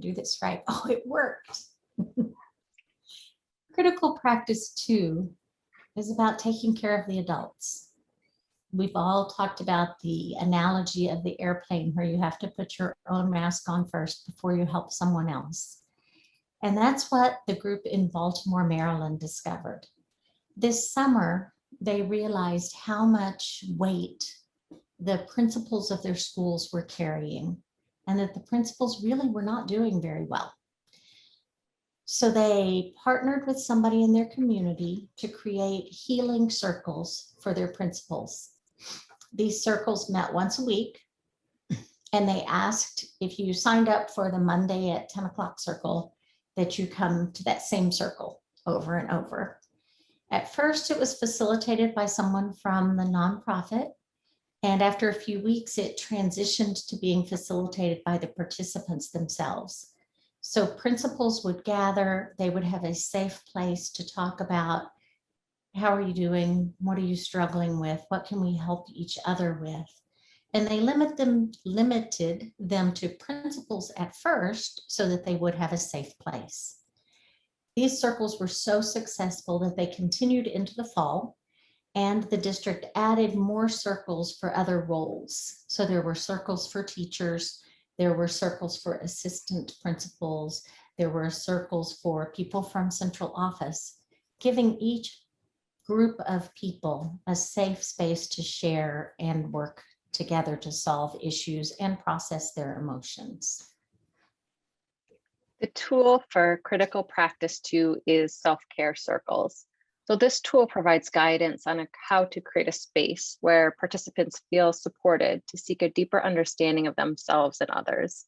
do this right. Oh, it worked. Critical practice 2 is about taking care of the adults. We've all talked about the analogy of the airplane where you have to put your own mask on first before you help someone else. And that's what the group in Baltimore, Maryland discovered. This summer, they realized how much weight the principals of their schools were carrying, and that the principals really were not doing very well. So they partnered with somebody in their community to create healing circles for their principals. These circles met once a week, and they asked if you signed up for the Monday at 10 o'clock circle that you come to that same circle over and over. At first, it was facilitated by someone from the nonprofit, and after a few weeks, it transitioned to being facilitated by the participants themselves. So principals would gather, they would have a safe place to talk about how are you doing, what are you struggling with, what can we help each other with? And they limited them to principals at first so that they would have a safe place. These circles were so successful that they continued into the fall, and the district added more circles for other roles. So there were circles for teachers, there were circles for assistant principals, there were circles for people from central office, giving each group of people a safe space to share and work together to solve issues and process their emotions. The tool for critical practice 2 is self-care circles. So this tool provides guidance on how to create a space where participants feel supported to seek a deeper understanding of themselves and others.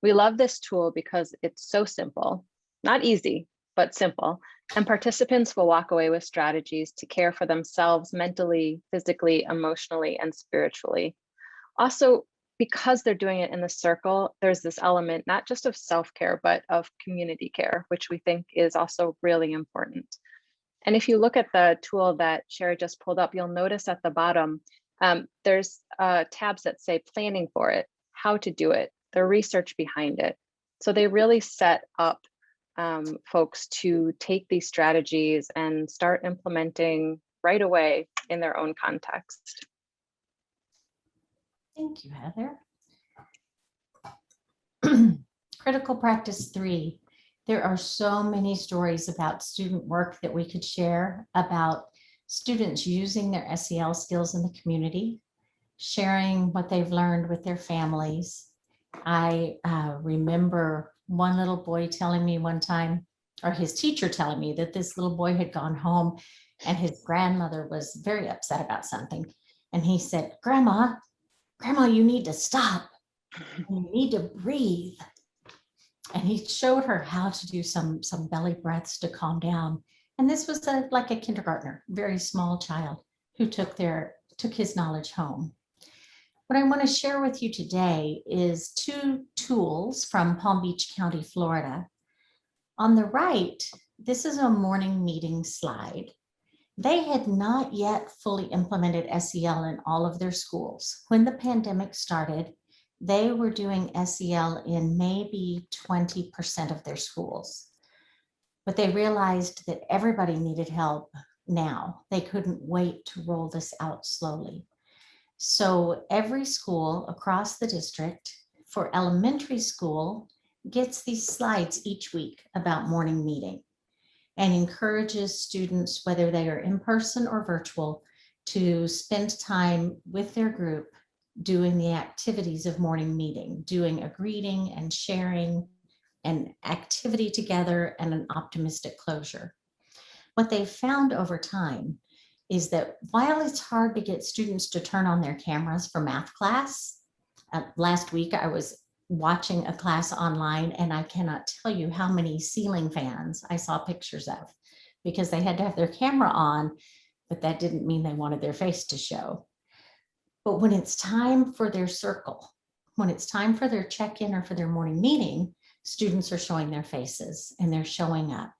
We love this tool because it's so simple, not easy, but simple, and participants will walk away with strategies to care for themselves mentally, physically, emotionally, and spiritually. Also, because they're doing it in the circle, there's this element not just of self-care, but of community care, which we think is also really important. And if you look at the tool that Sherrie just pulled up, you'll notice at the bottom, there's tabs that say planning for it, how to do it, the research behind it. So they really set up folks to take these strategies and start implementing right away in their own context. Thank you, Heather. Critical practice 3. There are so many stories about student work that we could share about students using their SEL skills in the community, sharing what they've learned with their families. I remember one little boy telling me one time, or his teacher telling me, that this little boy had gone home and his grandmother was very upset about something. And he said, Grandma, you need to stop. You need to breathe. And he showed her how to do some belly breaths to calm down. And this was like a kindergartner, very small child who took his knowledge home. What I want to share with you today is 2 tools from Palm Beach County, Florida. On the right, this is a morning meeting slide. They had not yet fully implemented SEL in all of their schools. When the pandemic started, they were doing SEL in maybe 20% of their schools. But they realized that everybody needed help now. They couldn't wait to roll this out slowly. So every school across the district for elementary school gets these slides each week about morning meeting and encourages students, whether they are in person or virtual, to spend time with their group doing the activities of morning meeting, doing a greeting and sharing an activity together and an optimistic closure. What they found over time is that while it's hard to get students to turn on their cameras for math class, last week I was watching a class online and I cannot tell you how many ceiling fans I saw pictures of, because they had to have their camera on, but that didn't mean they wanted their face to show. But when it's time for their circle, when it's time for their check-in or for their morning meeting, students are showing their faces and they're showing up.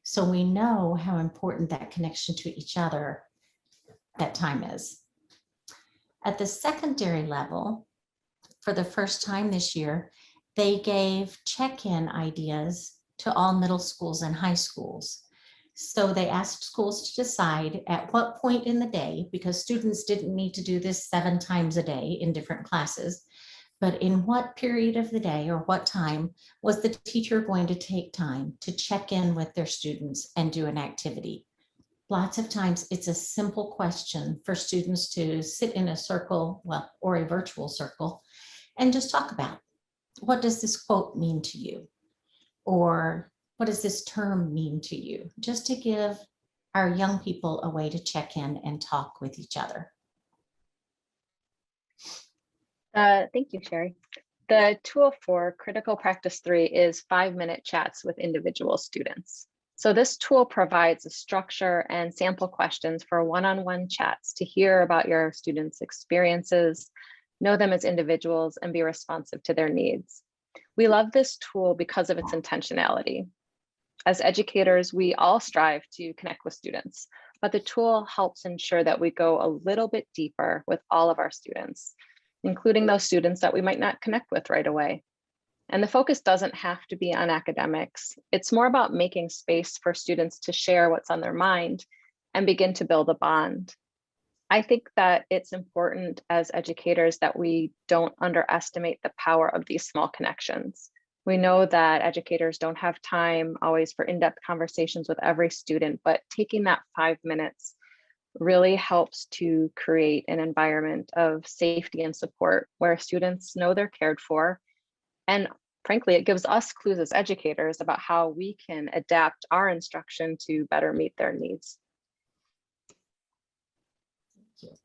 So we know how important that connection to each other that time is. At the secondary level, for the first time this year, they gave check-in ideas to all middle schools and high schools. So they asked schools to decide at what point in the day, because students didn't need to do this 7 times a day in different classes, but in what period of the day or what time was the teacher going to take time to check in with their students and do an activity. Lots of times it's a simple question for students to sit in a circle, well, or a virtual circle, and just talk about, what does this quote mean to you? Or what does this term mean to you? Just to give our young people a way to check in and talk with each other. Thank you, Sherrie. The tool for Critical Practice 3 is 5-minute chats with individual students. So this tool provides a structure and sample questions for one-on-one chats to hear about your students' experiences, know them as individuals, and be responsive to their needs. We love this tool because of its intentionality. As educators, we all strive to connect with students, but the tool helps ensure that we go a little bit deeper with all of our students, including those students that we might not connect with right away. And the focus doesn't have to be on academics. It's more about making space for students to share what's on their mind and begin to build a bond. I think that it's important as educators that we don't underestimate the power of these small connections. We know that educators don't have time always for in-depth conversations with every student, but taking that 5 minutes really helps to create an environment of safety and support where students know they're cared for. And frankly, it gives us clues as educators about how we can adapt our instruction to better meet their needs. Thank you.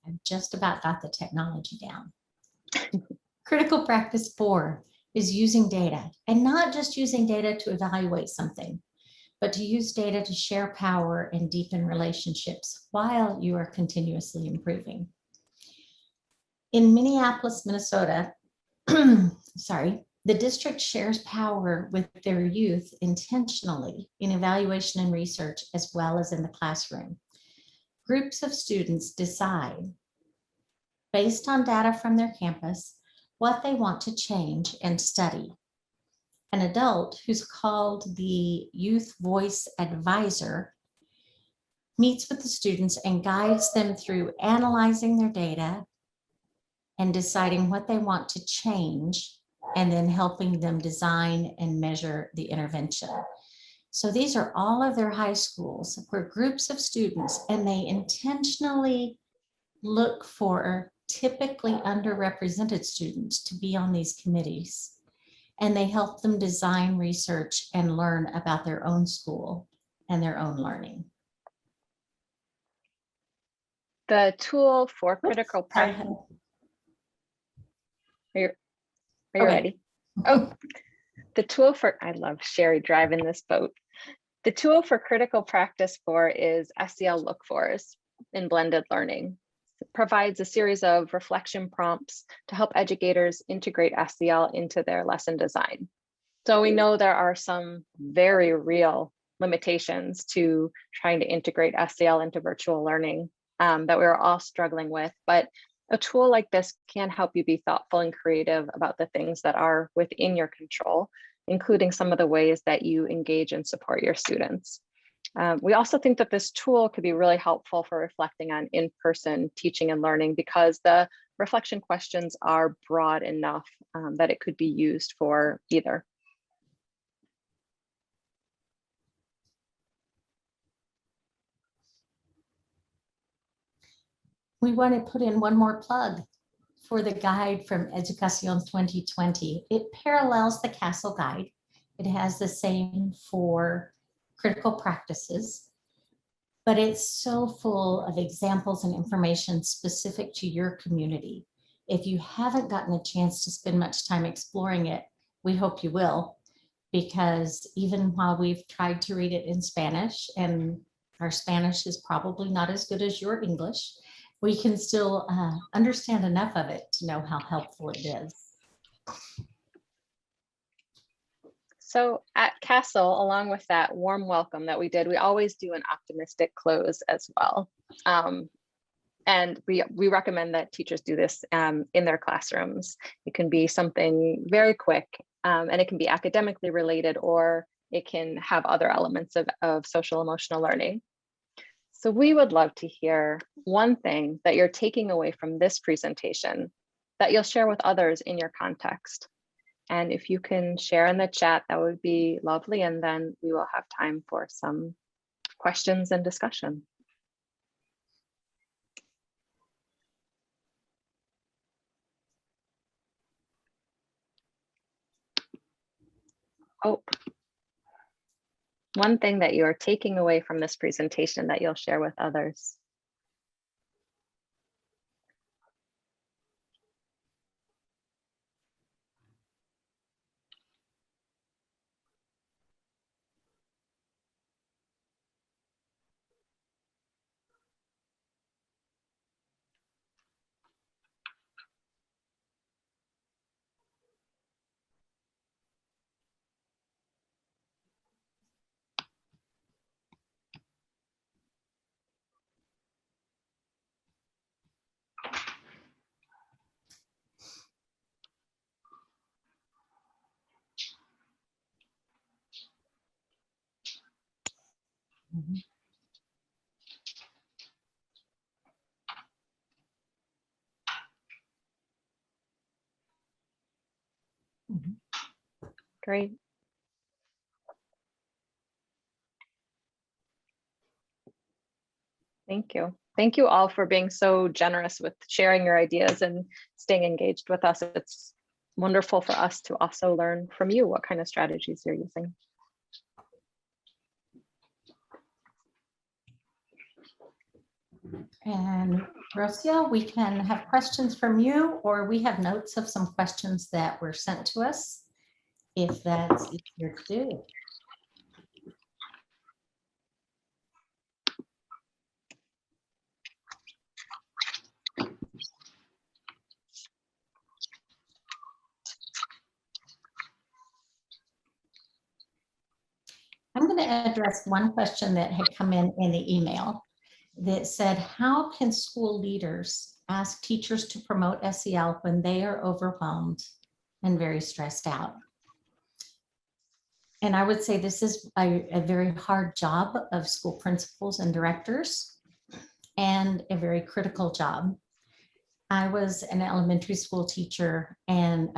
I've just about got the technology down. Critical Practice 4 is using data, and not just using data to evaluate something, but to use data to share power and deepen relationships while you are continuously improving. In Minneapolis, Minnesota, the district shares power with their youth intentionally in evaluation and research, as well as in the classroom. Groups of students decide, based on data from their campus, what they want to change and study. An adult, who's called the Youth Voice Advisor, meets with the students and guides them through analyzing their data and deciding what they want to change, and then helping them design and measure the intervention. So these are all of their high schools where groups of students, and they intentionally look for typically underrepresented students to be on these committees. And they help them design research and learn about their own school and their own learning. The tool for critical practice. Are you ready? Oh, the tool for, I love Sherrie driving this boat. The tool for Critical Practice 4 is SEL Look-Fors in blended learning. It provides a series of reflection prompts to help educators integrate SEL into their lesson design. So we know there are some very real limitations to trying to integrate SEL into virtual learning that we're all struggling with, but a tool like this can help you be thoughtful and creative about the things that are within your control, including some of the ways that you engage and support your students. We also think that this tool could be really helpful for reflecting on in-person teaching and learning, because the reflection questions are broad enough that it could be used for either. We want to put in one more plug for the guide from Educación 2020. It parallels the CASEL guide. It has the same 4 critical practices, but it's so full of examples and information specific to your community. If you haven't gotten a chance to spend much time exploring it, we hope you will, because even while we've tried to read it in Spanish, and our Spanish is probably not as good as your English, we can still understand enough of it to know how helpful it is. So at CASEL, along with that warm welcome that we did, we always do an optimistic close as well. And we recommend that teachers do this in their classrooms. It can be something very quick, and it can be academically related, or it can have other elements of social emotional learning. So we would love to hear one thing that you're taking away from this presentation that you'll share with others in your context. And if you can share in the chat, that would be lovely. And then we will have time for some questions and discussion. Oh, one thing that you are taking away from this presentation that you'll share with others. Mhm. Mhm. Great. Thank you. Thank you all for being so generous with sharing your ideas and staying engaged with us. It's wonderful for us to also learn from you what kind of strategies you're using. And Rosia, we can have questions from you, or we have notes of some questions that were sent to us, if that's easier to do. I'm going to address one question that had come in the email that said, how can school leaders ask teachers to promote SEL when they are overwhelmed and very stressed out? And I would say this is a very hard job of school principals and directors, and a very critical job. I was an elementary school teacher and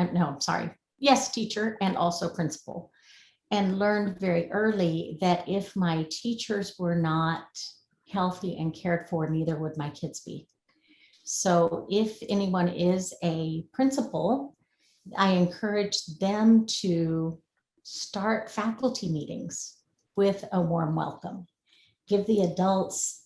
teacher and also principal, and learned very early that if my teachers were not healthy and cared for, neither would my kids be. So if anyone is a principal, I encourage them to start faculty meetings with a warm welcome. Give the adults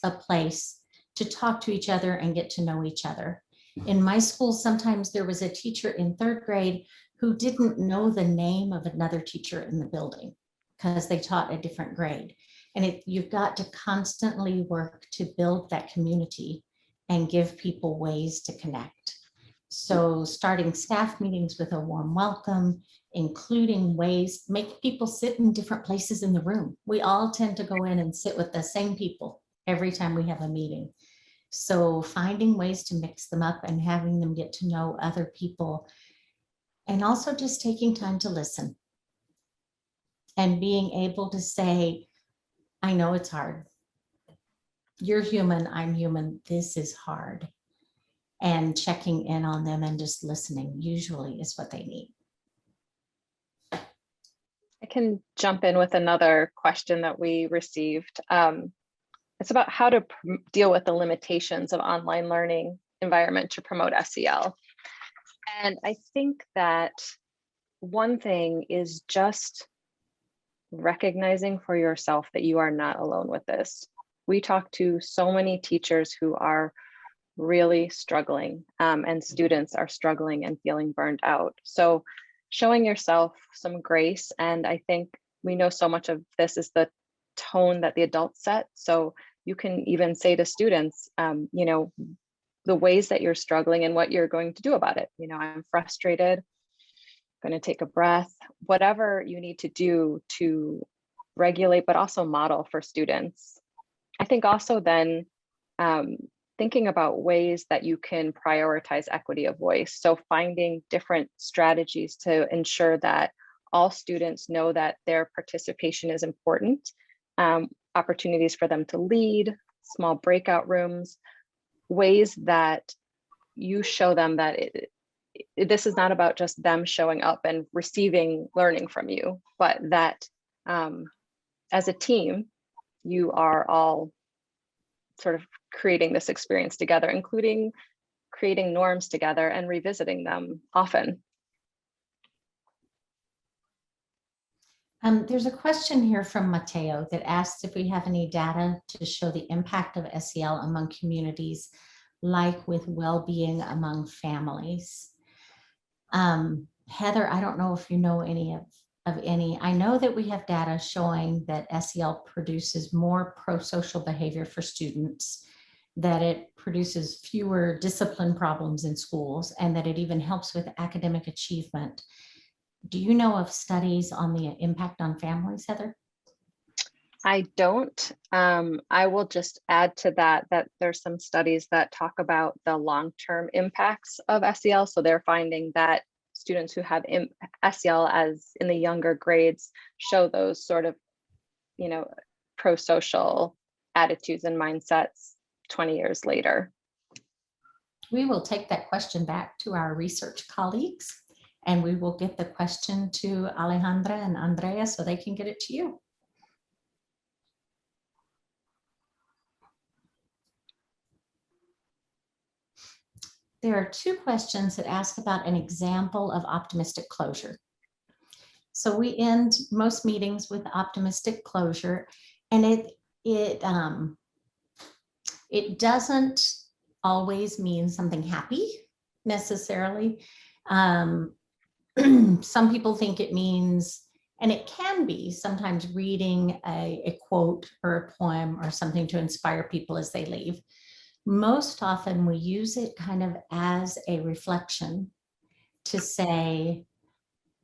a place to talk to each other and get to know each other. In my school, sometimes there was a teacher in third grade who didn't know the name of another teacher in the building because they taught a different grade. And you've got to constantly work to build that community and give people ways to connect. So starting staff meetings with a warm welcome, including ways, make people sit in different places in the room. We all tend to go in and sit with the same people every time we have a meeting. So finding ways to mix them up and having them get to know other people, and also just taking time to listen and being able to say, I know it's hard. You're human, I'm human, this is hard. And checking in on them and just listening usually is what they need. I can jump in with another question that we received. It's about how to deal with the limitations of online learning environment to promote SEL. And I think that one thing is just recognizing for yourself that you are not alone with this. We talk to so many teachers who are really struggling, and students are struggling and feeling burned out. So showing yourself some grace, and I think we know so much of this is the tone that the adults set. So you can even say to students, you know, the ways that you're struggling and what you're going to do about it. You know, I'm frustrated, going to take a breath, whatever you need to do to regulate, but also model for students. I think also then thinking about ways that you can prioritize equity of voice. So finding different strategies to ensure that all students know that their participation is important, opportunities for them to lead, small breakout rooms, ways that you show them that this is not about just them showing up and receiving learning from you, but that as a team, you are all sort of creating this experience together, including creating norms together and revisiting them often. There's a question here from Mateo that asks if we have any data to show the impact of SEL among communities, like with well-being among families. Heather, I don't know if you know any of any. I know that we have data showing that SEL produces more pro-social behavior for students, that it produces fewer discipline problems in schools, and that it even helps with academic achievement. Do you know of studies on the impact on families, Heather? I don't. I will just add to that there's some studies that talk about the long-term impacts of SEL. So they're finding that students who have SEL as in the younger grades show those sort of, pro-social attitudes and mindsets 20 years later. We will take that question back to our research colleagues, and we will get the question to Alejandra and Andrea so they can get it to you. There are two questions that ask about an example of optimistic closure. So we end most meetings with optimistic closure, and it doesn't always mean something happy necessarily. Some people think it means, and it can be sometimes reading a quote or a poem or something to inspire people as they leave. Most often we use it kind of as a reflection to say,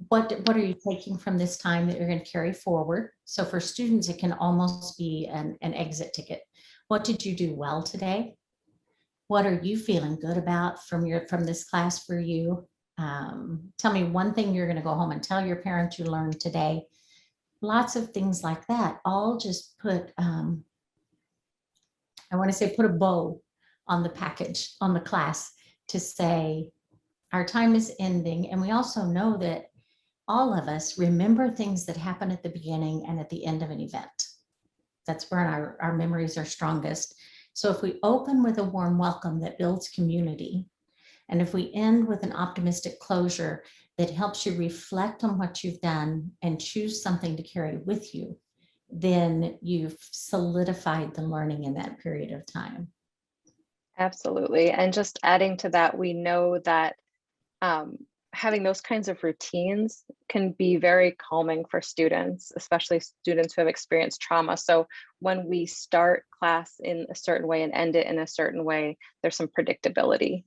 what are you taking from this time that you're going to carry forward? So for students, it can almost be an exit ticket. What did you do well today? What are you feeling good about from this class for you? Tell me one thing you're going to go home and tell your parents you learned today. Lots of things like that. All just put, I want to say, put a bow on the package, on the class, to say our time is ending. And we also know that all of us remember things that happen at the beginning and at the end of an event. That's where our memories are strongest. So if we open with a warm welcome that builds community, and if we end with an optimistic closure that helps you reflect on what you've done and choose something to carry with you, then you've solidified the learning in that period of time. Absolutely. And just adding to that, we know that having those kinds of routines can be very calming for students, especially students who have experienced trauma. So when we start class in a certain way and end it in a certain way, there's some predictability.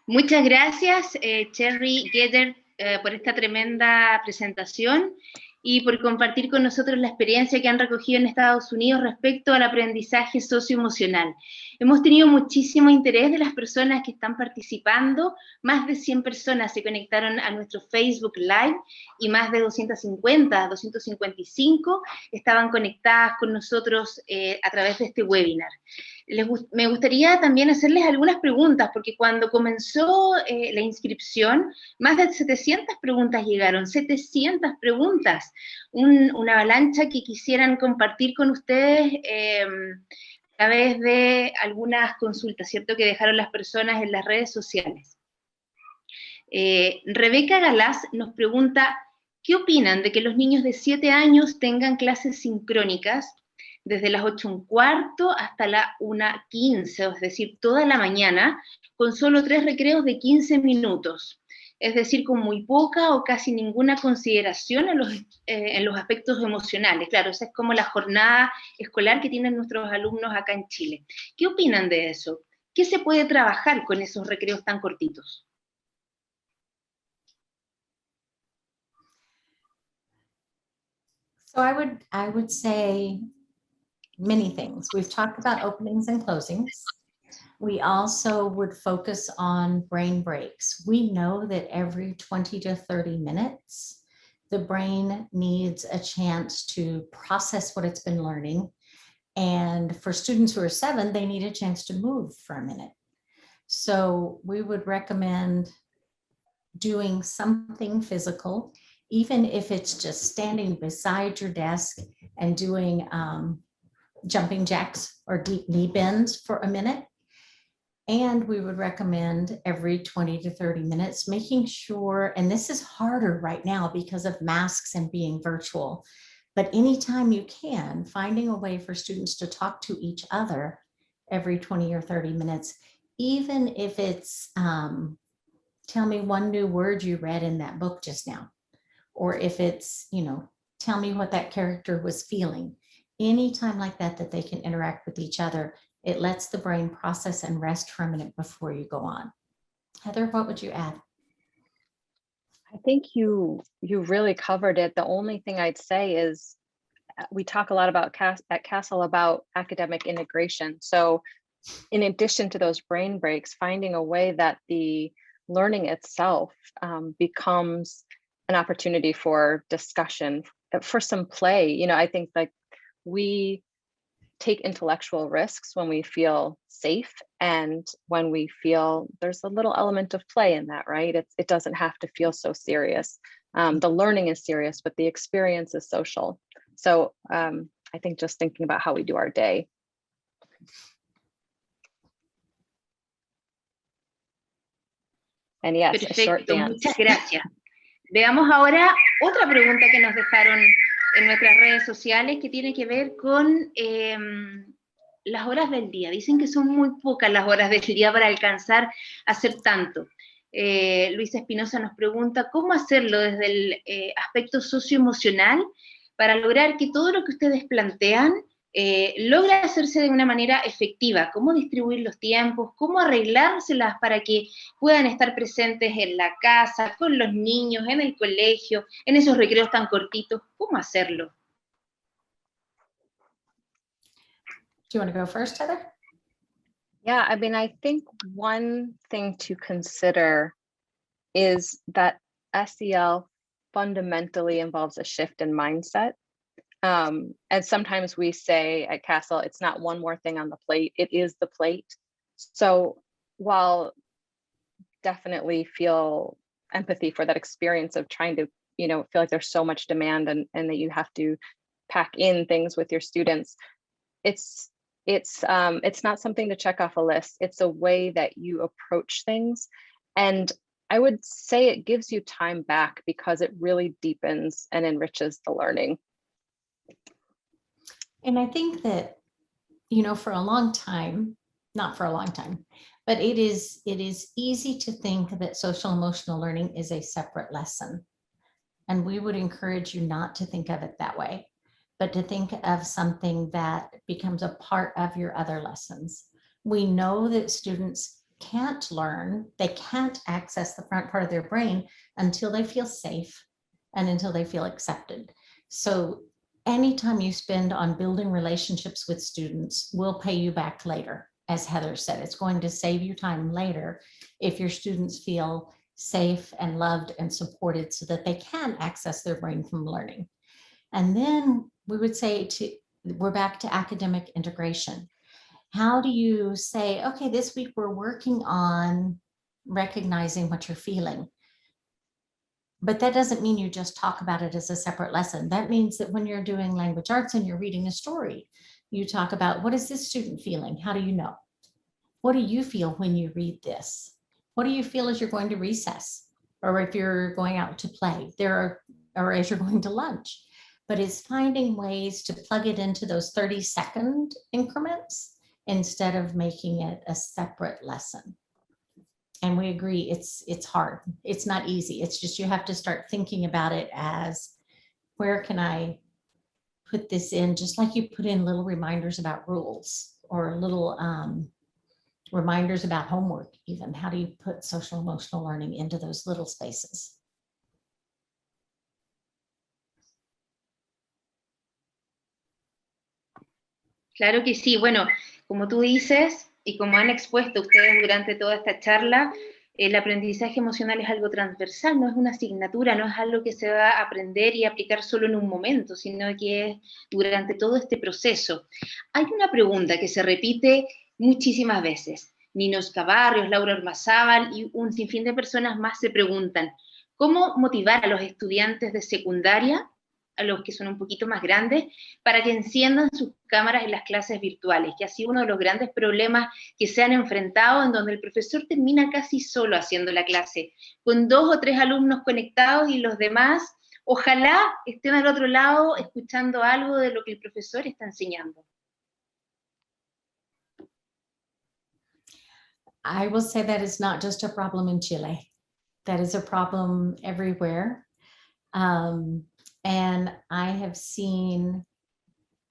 Muchas gracias, Sherrie, Heather, por esta tremenda presentación y por compartir con nosotros la experiencia que han recogido en Estados Unidos respecto al aprendizaje socioemocional. Hemos tenido muchísimo interés de las personas que están participando. Más de 100 personas se conectaron a nuestro Facebook Live y más de 255 estaban conectadas con nosotros a través de este webinar. Me gustaría también hacerles algunas preguntas, porque cuando comenzó la inscripción, más de 700 preguntas llegaron, 700 preguntas, una avalancha que quisieran compartir con ustedes a través de algunas consultas, ¿cierto?, que dejaron las personas en las redes sociales. Rebeca Galás nos pregunta, ¿qué opinan de que los niños de 7 años tengan clases sincrónicas desde las 8:15 hasta la 1:15, es decir, toda la mañana, con solo 3 recreos de 15 minutos? Es decir, con muy poca o casi ninguna consideración en los aspectos emocionales. Claro, esa es como la jornada escolar que tienen nuestros alumnos acá en Chile. ¿Qué opinan de eso? ¿Qué se puede trabajar con esos recreos tan cortitos? So I would say many things. We've talked about openings and closings. We also would focus on brain breaks. We know that every 20 to 30 minutes, the brain needs a chance to process what it's been learning. And for students who are 7, they need a chance to move for a minute. So we would recommend doing something physical, even if it's just standing beside your desk and doing jumping jacks or deep knee bends for a minute. And we would recommend every 20 to 30 minutes, making sure, and this is harder right now because of masks and being virtual, but anytime you can, finding a way for students to talk to each other every 20 or 30 minutes, even if it's tell me one new word you read in that book just now, or if it's, tell me what that character was feeling. Anytime like that, that they can interact with each other, it lets the brain process and rest for a minute before you go on. Heather, what would you add? I think you really covered it. The only thing I'd say is we talk a lot about at CASEL about academic integration. So in addition to those brain breaks, finding a way that the learning itself becomes an opportunity for discussion, for some play. I think like we take intellectual risks when we feel safe and when we feel there's a little element of play in that, right? It doesn't have to feel so serious. The learning is serious, but the experience is social. So I think just thinking about how we do our day. And yes, a short Perfecto, dance. muchas gracias. Veamos ahora otra pregunta que nos dejaron en nuestras redes sociales que tiene que ver con las horas del día. Dicen que son muy pocas las horas del día para alcanzar a hacer tanto. Luisa Espinosa nos pregunta cómo hacerlo desde el aspecto socioemocional para lograr que todo lo que ustedes plantean logre hacerse de una manera efectiva, cómo distribuir los tiempos, cómo arreglárselas para que puedan estar presentes en la casa, con los niños, en el colegio, en esos recreos tan cortitos, cómo hacerlo. Do you want to go first, Heather? Yeah, I mean, I think one thing to consider is that SEL fundamentally involves a shift in mindset. And sometimes we say at CASEL, it's not one more thing on the plate, it is the plate. So while definitely feel empathy for that experience of trying to, feel like there's so much demand and that you have to pack in things with your students, it's not something to check off a list. It's a way that you approach things. And I would say it gives you time back because it really deepens and enriches the learning. And I think that, for a long time, not for a long time, but it is easy to think that social emotional learning is a separate lesson. And we would encourage you not to think of it that way, but to think of something that becomes a part of your other lessons. We know that students can't learn, they can't access the front part of their brain until they feel safe and until they feel accepted. So anytime you spend on building relationships with students will pay you back later. As Heather said, it's going to save you time later if your students feel safe and loved and supported so that they can access their brain from learning. And then we would say we're back to academic integration. How do you say, okay, this week we're working on recognizing what you're feeling. But that doesn't mean you just talk about it as a separate lesson. That means that when you're doing language arts and you're reading a story, you talk about, what is this student feeling? How do you know? What do you feel when you read this? What do you feel as you're going to recess? Or if you're going out to play, or as you're going to lunch? But it's finding ways to plug it into those 30-second increments instead of making it a separate lesson. And we agree, it's hard. It's not easy. It's just you have to start thinking about it as, where can I put this in? Just like you put in little reminders about rules or little reminders about homework even. How do you put social emotional learning into those little spaces? Claro que sí. Bueno, como tú dices y como han expuesto ustedes durante toda esta charla, el aprendizaje emocional es algo transversal, no es una asignatura, no es algo que se va a aprender y aplicar solo en un momento, sino que es durante todo este proceso. Hay una pregunta que se repite muchísimas veces. Ninosca Barrios, Laura Ormazábal y un sinfín de personas más se preguntan, ¿cómo motivar a los estudiantes de secundaria, a los que son un poquito más grandes, para que enciendan sus cámaras en las clases virtuales, que ha sido uno de los grandes problemas que se han enfrentado, en donde el profesor termina casi solo haciendo la clase, con 2 o 3 alumnos conectados y los demás, ojalá estén al otro lado escuchando algo de lo que el profesor está enseñando. I will say that is not just a problem in Chile. That is a problem everywhere. And I have seen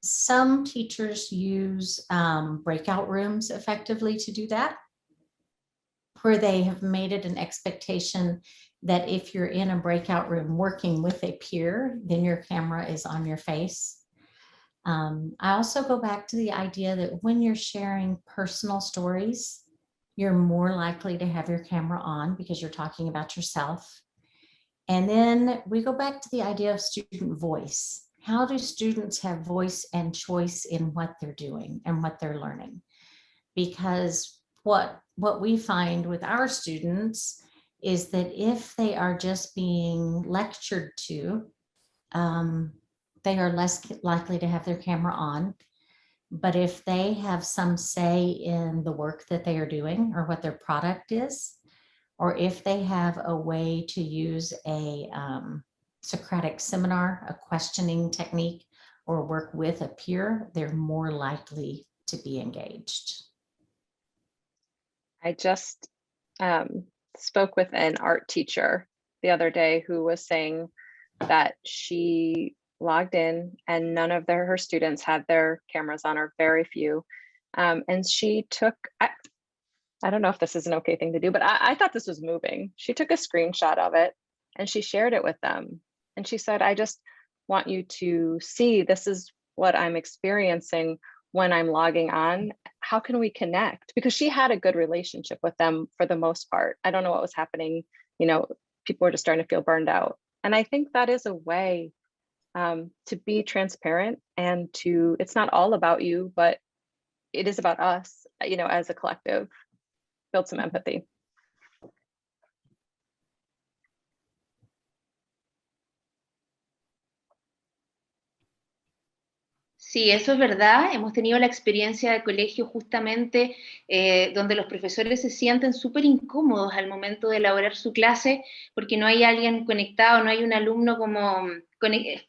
some teachers use breakout rooms effectively to do that, where they have made it an expectation that if you're in a breakout room working with a peer, then your camera is on your face. I also go back to the idea that when you're sharing personal stories, you're more likely to have your camera on because you're talking about yourself. And then we go back to the idea of student voice. How do students have voice and choice in what they're doing and what they're learning? Because what we find with our students is that if they are just being lectured to, they are less likely to have their camera on. But if they have some say in the work that they are doing or what their product is, or if they have a way to use a Socratic seminar, a questioning technique, or work with a peer, they're more likely to be engaged. I just spoke with an art teacher the other day who was saying that she logged in and none of her students had their cameras on, or very few. And she took, I don't know if this is an okay thing to do, but I thought this was moving. She took a screenshot of it and she shared it with them. And she said, I just want you to see, this is what I'm experiencing when I'm logging on. How can we connect? Because she had a good relationship with them for the most part. I don't know what was happening. You know, people were just starting to feel burned out. And I think that is a way to be transparent and to, it's not all about you, but it is about us, you know, as a collective, build some empathy. Sí, eso es verdad. Hemos tenido la experiencia de colegio justamente donde los profesores se sienten súper incómodos al momento de elaborar su clase porque no hay alguien conectado, no hay un alumno como,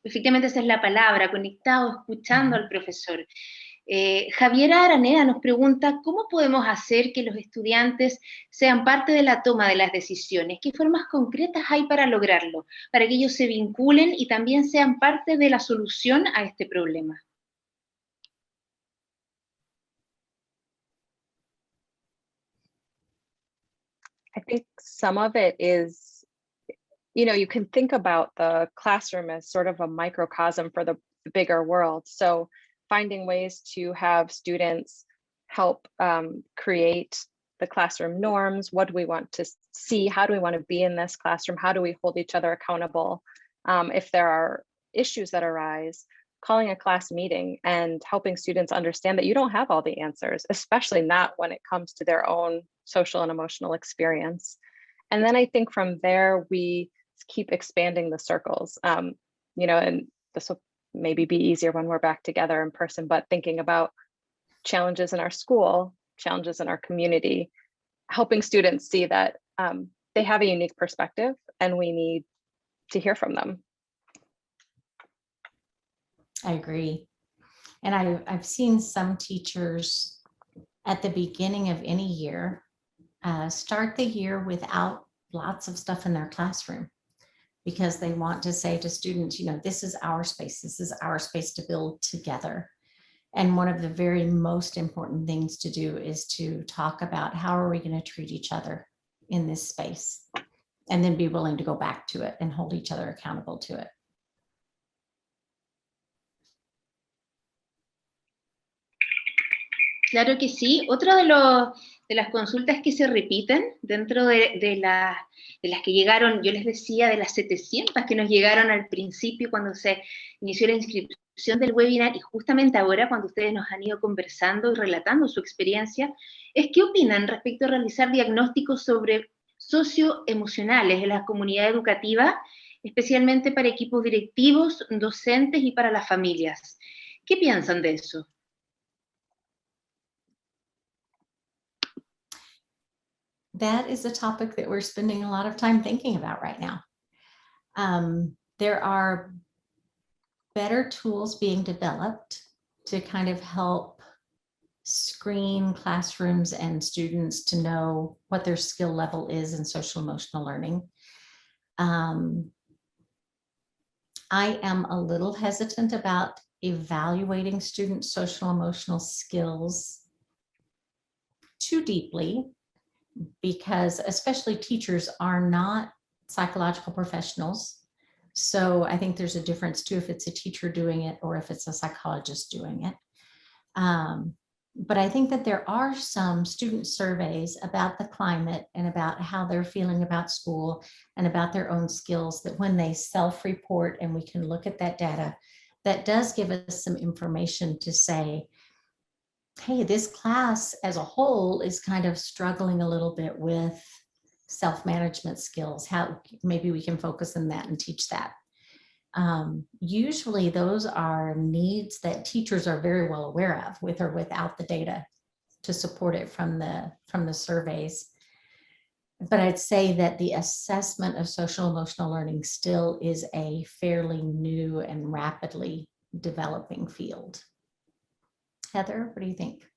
efectivamente esa es la palabra, conectado, escuchando al profesor. Javiera Araneda nos pregunta, ¿cómo podemos hacer que los estudiantes sean parte de la toma de las decisiones? ¿Qué formas concretas hay para lograrlo? Para que ellos se vinculen y también sean parte de la solución a este problema. I think some of it is, you know, you can think about the classroom as sort of a microcosm for the bigger world. So finding ways to have students help create the classroom norms. What do we want to see? How do we want to be in this classroom? How do we hold each other accountable? If there are issues that arise, calling a class meeting and helping students understand that you don't have all the answers, especially not when it comes to their own social and emotional experience. And then I think from there, we keep expanding the circles, you know, and this will maybe be easier when we're back together in person, but thinking about challenges in our school, challenges in our community, helping students see that they have a unique perspective and we need to hear from them. I agree. And I've seen some teachers at the beginning of any year start the year without lots of stuff in their classroom because they want to say to students, you know, this is our space. This is our space to build together. And one of the very most important things to do is to talk about how are we going to treat each other in this space, and then be willing to go back to it and hold each other accountable to it. Claro que sí. Otra de las consultas que se repiten dentro de las que llegaron, yo les decía, de las 700 que nos llegaron al principio cuando se inició la inscripción del webinar, y justamente ahora cuando ustedes nos han ido conversando y relatando su experiencia, es qué opinan respecto a realizar diagnósticos sobre socioemocionales en la comunidad educativa, especialmente para equipos directivos, docentes y para las familias. ¿Qué piensan de eso? That is a topic that we're spending a lot of time thinking about right now. There are better tools being developed to kind of help screen classrooms and students to know what their skill level is in social emotional learning. I am a little hesitant about evaluating students' social emotional skills too deeply, because especially teachers are not psychological professionals. So I think there's a difference too if it's a teacher doing it or if it's a psychologist doing it. But I think that there are some student surveys about the climate and about how they're feeling about school and about their own skills that when they self-report and we can look at that data, that does give us some information to say, hey, this class as a whole is kind of struggling a little bit with self-management skills. How maybe we can focus on that and teach that. Usually those are needs that teachers are very well aware of, with or without the data to support it from the surveys. But I'd say that the assessment of social emotional learning still is a fairly new and rapidly developing field. Heather, what do you think?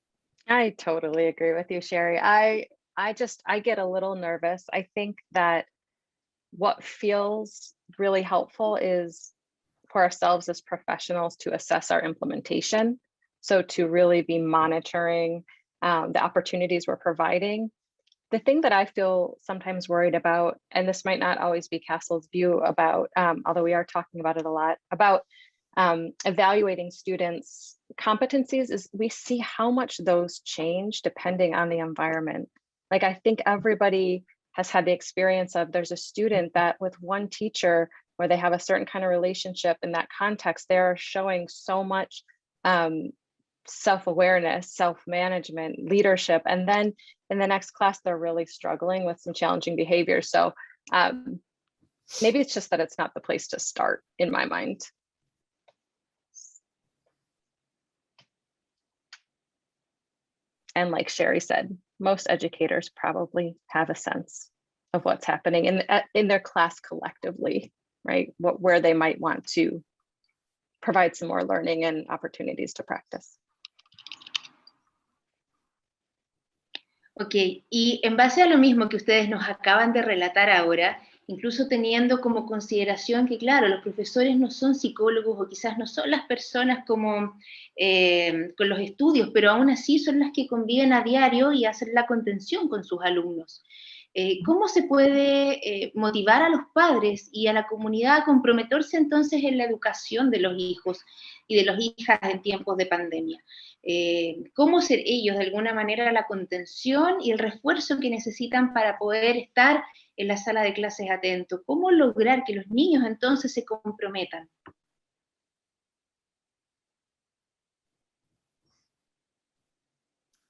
I totally agree with you, Sherrie. I get a little nervous. I think that what feels really helpful is for ourselves as professionals to assess our implementation. So to really be monitoring the opportunities we're providing. The thing that I feel sometimes worried about, and this might not always be CASEL's view about, although we are talking about it a lot, about evaluating students' competencies, is we see how much those change depending on the environment. Like, I think everybody has had the experience of there's a student that with one teacher where they have a certain kind of relationship in that context, they're showing so much self-awareness, self-management, leadership. And then in the next class, they're really struggling with some challenging behaviors. So maybe it's just that it's not the place to start in my mind. And like Sherrie said, most educators probably have a sense of what's happening in their class collectively, right? Where they might want to provide some more learning and opportunities to practice. Ok, y en base a lo mismo que ustedes nos acaban de relatar ahora, incluso teniendo como consideración que, claro, los profesores no son psicólogos o quizás no son las personas como con los estudios, pero aún así son las que conviven a diario y hacen la contención con sus alumnos. ¿Cómo se puede motivar a los padres y a la comunidad a comprometerse entonces en la educación de los hijos y de las hijas en tiempos de pandemia? ¿Cómo ser ellos de alguna manera la contención y el refuerzo que necesitan para poder estar en la sala de clases atentos? ¿Cómo lograr que los niños entonces se comprometan?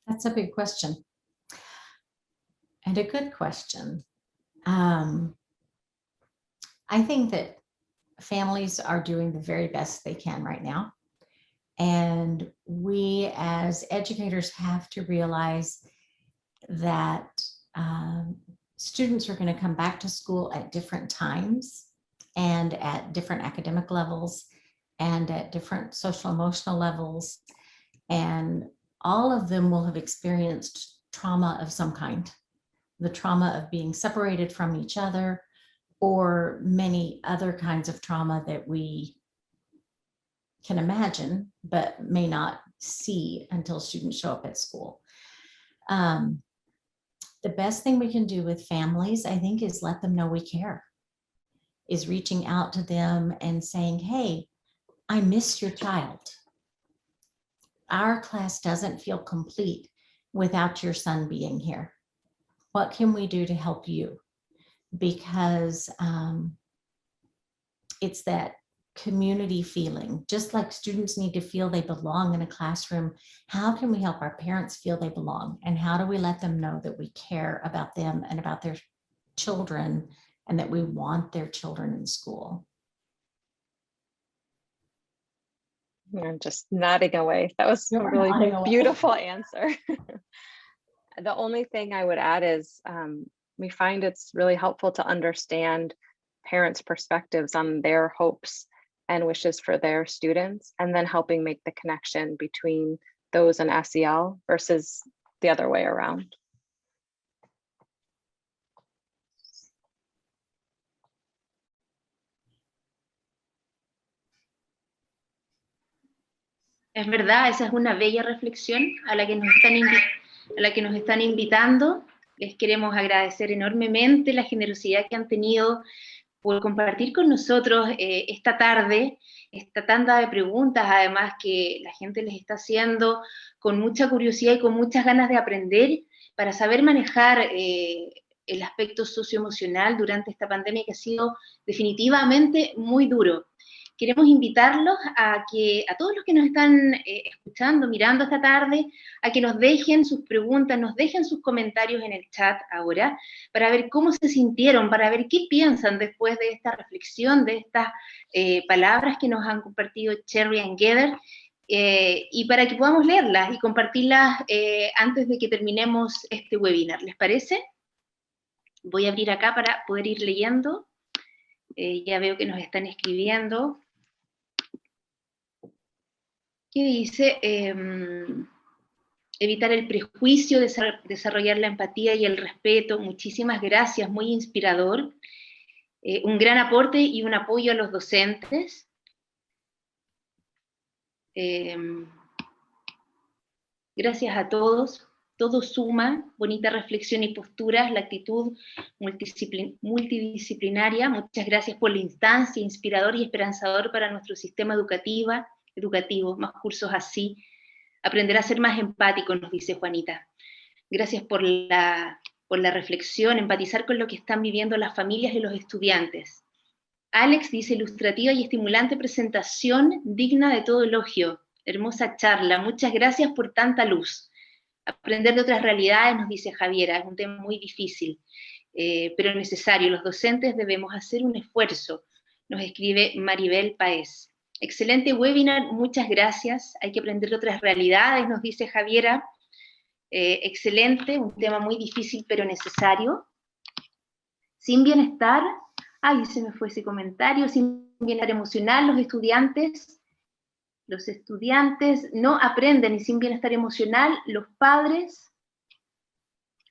That's a big question. And a good question. I think that families are doing the very best they can right now. And we as educators have to realize that students are going to come back to school at different times and at different academic levels and at different social emotional levels. And all of them will have experienced trauma of some kind. The trauma of being separated from each other, or many other kinds of trauma that we can imagine, but may not see until students show up at school. The best thing we can do with families, I think, is let them know we care, is reaching out to them and saying, hey, I miss your child. our class doesn't feel complete without your son being here. What can we do to help you? Because it's that community feeling, just like students need to feel they belong in a classroom. How can we help our parents feel they belong? And how do we let them know that we care about them and about their children and that we want their children in school? I'm just nodding away. That was a really beautiful answer. The only thing I would add is we find it's really helpful to understand parents' perspectives on their hopes and wishes for their students, and then helping make the connection between those and SEL versus the other way around. Es verdad, esa es una bella reflexión a la que nos están invitando. Les queremos agradecer enormemente la generosidad que han tenido por compartir con nosotros esta tarde, esta tanda de preguntas, además que la gente les está haciendo con mucha curiosidad y con muchas ganas de aprender para saber manejar el aspecto socioemocional durante esta pandemia que ha sido definitivamente muy duro. Queremos invitarlos a todos los que nos están escuchando, mirando esta tarde, a que nos dejen sus preguntas, nos dejen sus comentarios en el chat ahora, para ver cómo se sintieron, para ver qué piensan después de esta reflexión, de estas palabras que nos han compartido Sherrie y Heather, y para que podamos leerlas y compartirlas antes de que terminemos este webinar. ¿Les parece? Voy a abrir acá para poder ir leyendo. Ya veo que nos están escribiendo. ¿Qué dice? Evitar el prejuicio, desarrollar la empatía y el respeto. Muchísimas gracias, muy inspirador. Un gran aporte y un apoyo a los docentes. Gracias a todos. Todo suma, bonita reflexión y posturas, la actitud multidisciplinaria. Muchas gracias por la instancia, inspirador y esperanzador para nuestro sistema educativo, más cursos así. Aprender a ser más empático, nos dice Juanita. Gracias por la reflexión, empatizar con lo que están viviendo las familias y los estudiantes. Alex dice, ilustrativa y estimulante presentación, digna de todo elogio. Hermosa charla, muchas gracias por tanta luz. Aprender de otras realidades, nos dice Javiera, es un tema muy difícil, pero necesario. Los docentes debemos hacer un esfuerzo, nos escribe Maribel Paez. Excelente webinar, muchas gracias. Hay que aprender de otras realidades, nos dice Javiera. Excelente, un tema muy difícil, pero necesario. Sin bienestar, ay, se me fue ese comentario, sin bienestar emocional, los estudiantes no aprenden, y sin bienestar emocional, los padres.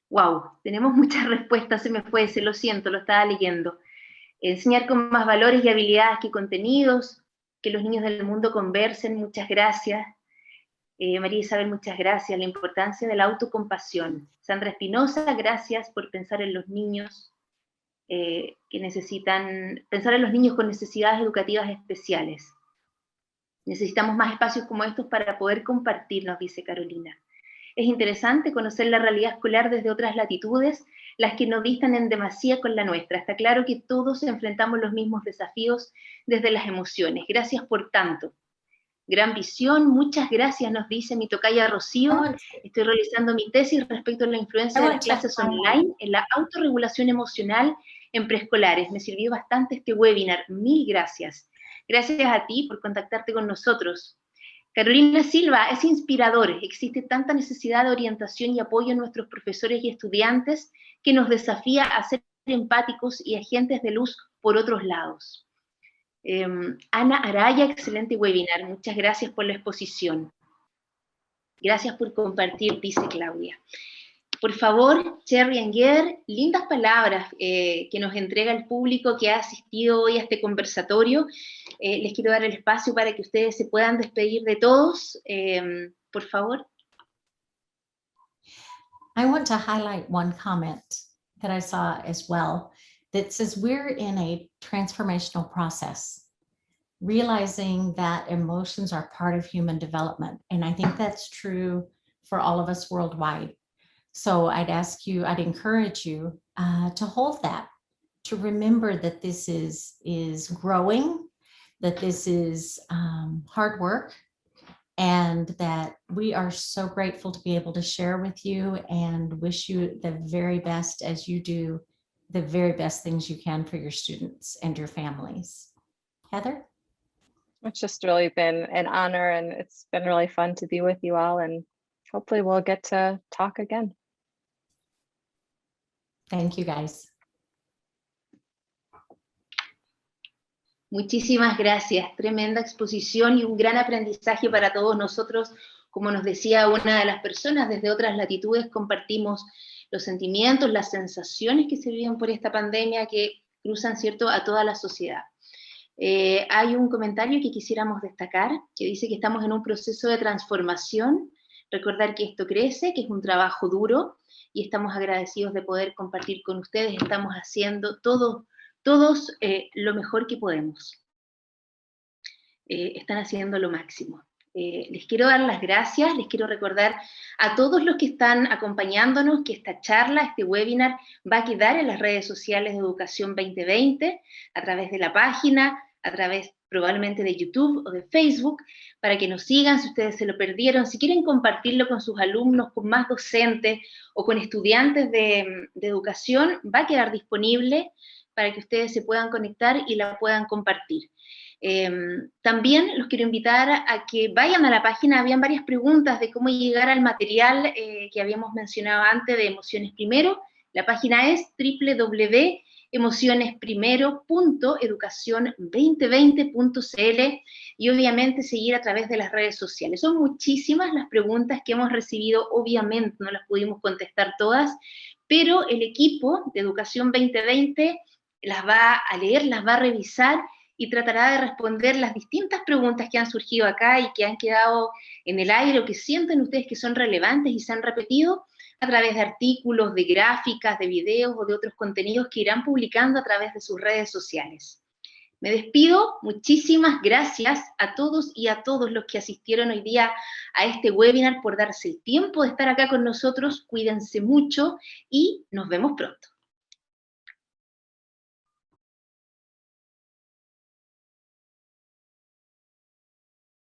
Wow, tenemos muchas respuestas, se me fue ese, lo siento, lo estaba leyendo. Enseñar con más valores y habilidades que contenidos, que los niños del mundo conversen, muchas gracias. María Isabel, muchas gracias. La importancia de la autocompasión. Sandra Espinosa, gracias por pensar en los niños pensar en los niños con necesidades educativas especiales. Necesitamos más espacios como estos para poder compartir, nos dice Carolina. Es interesante conocer la realidad escolar desde otras latitudes, las que no distan en demasía con la nuestra. Está claro que todos enfrentamos los mismos desafíos desde las emociones. Gracias por tanto. Gran visión, muchas gracias, nos dice mi tocaya Rocío. Estoy realizando mi tesis respecto a la influencia de las clases online en la autorregulación emocional en preescolares. Me sirvió bastante este webinar. Mil gracias. Gracias a ti por contactarte con nosotros. Carolina Silva, es inspirador. Existe tanta necesidad de orientación y apoyo en nuestros profesores y estudiantes que nos desafía a ser empáticos y agentes de luz por otros lados. Ana Araya, excelente webinar. Muchas gracias por la exposición. Gracias por compartir, dice Claudia. Por favor, Sherrie y Heather, lindas palabras que nos entrega el público que ha asistido hoy a este conversatorio. Les quiero dar el espacio para que ustedes se puedan despedir de todos. Por favor. I want to highlight one comment that I saw as well that says we're in a transformational process. realizing that emotions are part of human development. And I think that's true for all of us worldwide. So I'd encourage you to hold that, to remember that this is growing, that this is hard work, and that we are so grateful to be able to share with you and wish you the very best as you do the very best things you can for your students and your families. Heather? It's just really been an honor, and it's been really fun to be with you all, and hopefully we'll get to talk again. Thank you, guys. Muchísimas gracias, tremenda exposición y un gran aprendizaje para todos nosotros. Como nos decía una de las personas, desde otras latitudes compartimos los sentimientos, las sensaciones que se viven por esta pandemia que cruzan, ¿cierto?, a toda la sociedad. Hay un comentario que quisiéramos destacar, que dice que estamos en un proceso de transformación, recordar que esto crece, que es un trabajo duro, y estamos agradecidos de poder compartir con ustedes. Estamos haciendo todos lo mejor que podemos. Están haciendo lo máximo. Les quiero dar las gracias, les quiero recordar a todos los que están acompañándonos que esta charla, este webinar, va a quedar en las redes sociales de Educación 2020, a través de la página, a través probablemente de YouTube o de Facebook, para que nos sigan si ustedes se lo perdieron, si quieren compartirlo con sus alumnos, con más docentes o con estudiantes de educación, va a quedar disponible para que ustedes se puedan conectar y la puedan compartir. También los quiero invitar a que vayan a la página. Habían varias preguntas de cómo llegar al material que habíamos mencionado antes de Emociones Primero. La página es www.emocionesprimero.educacion2020.cl y obviamente seguir a través de las redes sociales. Son muchísimas las preguntas que hemos recibido, obviamente no las pudimos contestar todas, pero el equipo de Educación 2020 las va a leer, las va a revisar y tratará de responder las distintas preguntas que han surgido acá y que han quedado en el aire o que sienten ustedes que son relevantes y se han repetido a través de artículos, de gráficas, de videos o de otros contenidos que irán publicando a través de sus redes sociales. Me despido, muchísimas gracias a todos y a todos los que asistieron hoy día a este webinar por darse el tiempo de estar acá con nosotros. Cuídense mucho y nos vemos pronto.